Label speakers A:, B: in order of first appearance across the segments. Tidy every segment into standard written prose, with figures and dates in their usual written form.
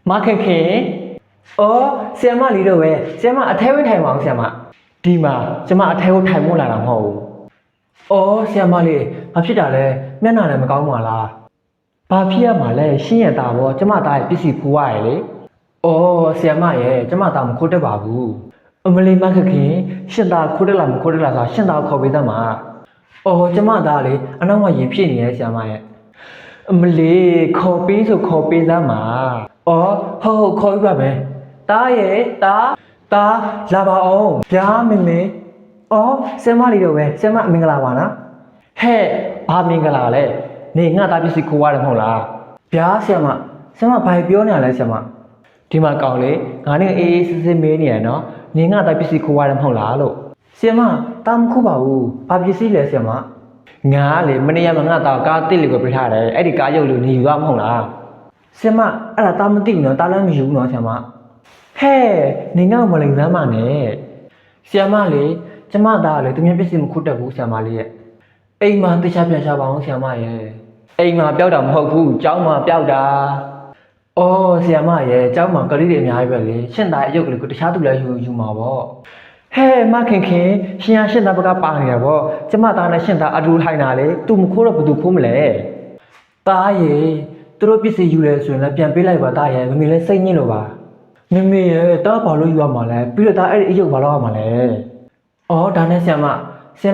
A: မခင်ခင်အော်ဆီယမလေးတော့ပဲဆီယမအထဲဝင်ထိုင်ပါအောင်ဆီယမဒီမှာကျမအထဲကိုထိုင်မို့လာတာမဟုတ်ဘူးအော်ဆီယမလေးဘာဖြစ်တာလဲမျက်နှာလည်းမကောင်းပါလားဘာဖြစ်ရမှာလဲရှင်းရတာပေါ့ကျမသားရဲ့ပစ္စည်းခိုးရရလေအော်ဆီယမရဲ့ကျမသားမခိုးတတ်ပါဘူးအမလေးမခင်ခင်ရှင်သားခိုးတက်လားမခိုးတက်လားဆိုတာရှင်သားခေါ်ပေးသမှာအော်ကျမသားလေအနောက်မှာရင်ဖြစ်နေရဲ့ဆီယမရဲ့အမလေးခေါ်ပေးဆိုခေါ်ပေးသမှာအော်ဟုတ်ခေါ်ပြပါမယ်တားရဲ့တားလာပါအောင်ဗျာမေမေအော်ဆင်မလေးတော့ပဲဆင်မမင်္ဂလာပါနော်ဟဲ့ဘာမင်္ဂလာလဲနေငါသားပစ္စည်းခိုးရတယ်မဟုတ်လားဗျာဆင်မဘာပြောနေရလဲဆင်မဒီမှာကောင်းလေငါနဲ့အေးအေးစစ်စစ်မေးနေရနော်နေငါသားပစ္စည်းခိုးရတယ်မဟုတ်လားလို့ဆင်မတားမခိုးပါဘူးဘာပစ္စည်းလဲဆင်မငါလေမနေ့ကငါသားကားတစ်လေးကိုပြထားတယ်အဲ့ဒီကားရုပ်လို့နေယူရမဟုတ်လားဆင်မအဲ့ဒါတားမသိဘူးနော်တားလည်းမယူဘူးနော်ဆင်မဟဲ့နေငါ့မလိန်စမ်းပါနဲ့ဆရာမလေးကျမသားလေသူများပစ္စည်းမခုတ်တတ်ဘူးဆရာမလေးရဲ့အိမ်မှာတခြားပြန်ရှာပါအောင်ဆရာမရဲ့အိမ်မှာပျောက်တာမဟုတ်ဘူးကျောင်းမှာပျောက်တာအော်ဆရာမရဲ့ကျောင်းမှာကလေးတွေအများကြီးပဲလေရှင့်သားအယုတ်ကလေးကိုတခြားသူလည်းယူမှာပေါ့ဟဲ့မခင်ခင်ရှင်ရရှင့်သားဘက်ကပါနေတာပေါ့ကျမသားနဲ့ရှင့်သားအတူထိုင်တာလေသူမခိုးတော့ဘယ်သူခိုးမလဲသားရဲ့သူတို့ပစ္စည်းယူလဲဆိုရင်လည်းပြန်ပေးလိုက်ပါသားရဲ့မမေလည်းစိတ်ညစ်လို့ပါမမေရဲ့တားဘာလို့ယူရမှာလဲပြီးတော့တားအဲ့ဒီအယုတ်ဘာလို့ရမှာလဲအော်ဒါနဲ့ဆရာ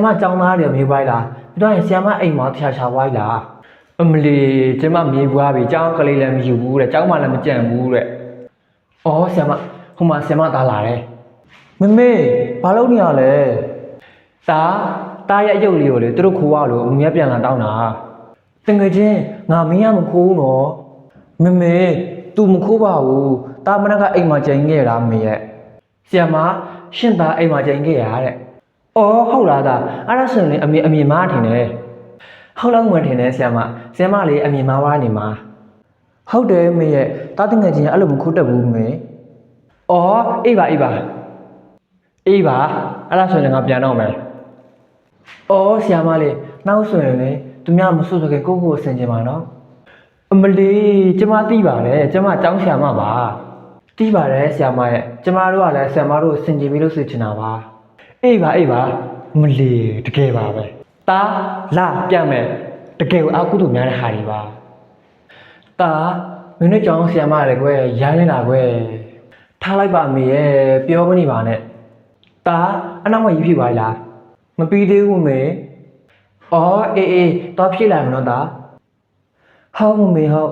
A: မကျောင်းသားတွေမေးပွားလားပြီးတော့ဆရာမအိမ်မှာတခြားရှာပွားလားအမလီကျမမေးပွားပြီကျောင်းကလေးလည်းမယူဘူးတဲ့ကျောင်းမှလည်းမကြံဘူးတဲ့အော်ဆရာမဟိုမှာဆရာမသားလာတယ်မမေဘာလုပ်နေရလဲတားရဲ့အယုတ်လေးကိုလေသူတို့ခိုးရလို့မမေပြန်လာတောင်းတာတကယ်ချင်းငါမင်းကမခိုးနော်မမေ तू မခိုးပါဘူးတာမနကအိမ်မှာကျန်ခဲ့တာမေရဲ့ဆရာမရှင့်သားအိမ်မှာကျန်ခဲ့ရတဲ့အော်ဟုတ်လားသားအဲ့ဒါဆိုရင်အမြင်မားထင်တယ်ဟုတ်လောက်မှထင်တယ်ဆရာမလေးအမြင်မားဝါနေမှာဟုတ်တယ်မေရဲ့တာတငယ်ချင်းအဲ့လိုမခိုးတတ်ဘူးမေအော်အေးပါအဲ့ဒါဆိုရင်ငါပြန်တော့မယ်အော်ဆရာမလေးနောက်ဆိုရင်လေသူများမဆွဆွခဲ့ကိုဆင်ကြပါနော်အမလီကျမသိပါတယ်ကျမကျောင်းဆရာမပါသိပါတယ်ဆရာမရဲ့ကျမတို့ကလည်းဆရာမတို့ဆင်ကြပြီးလို့ဆိုချင်တာပါအေးပါမလီတကယ်ပါပဲတာလာပြန်မယ်တကယ်ကိုအကုသို့များတဲ့ဟာတွေပါတာမင်းတို့ကျောင်းဆရာမလည်းကွယ်ရိုင်းနေတာကွယ်ထားလိုက်ပါမေရဲ့ပြောမနေပါနဲ့တာအနောက်မှာရေးဖြစ်ပါလားမပြီးသေးဘူးမေအော်အေးတော့ဖြည့်လိုက်မနော်တာဟုတ်မမေဟုတ်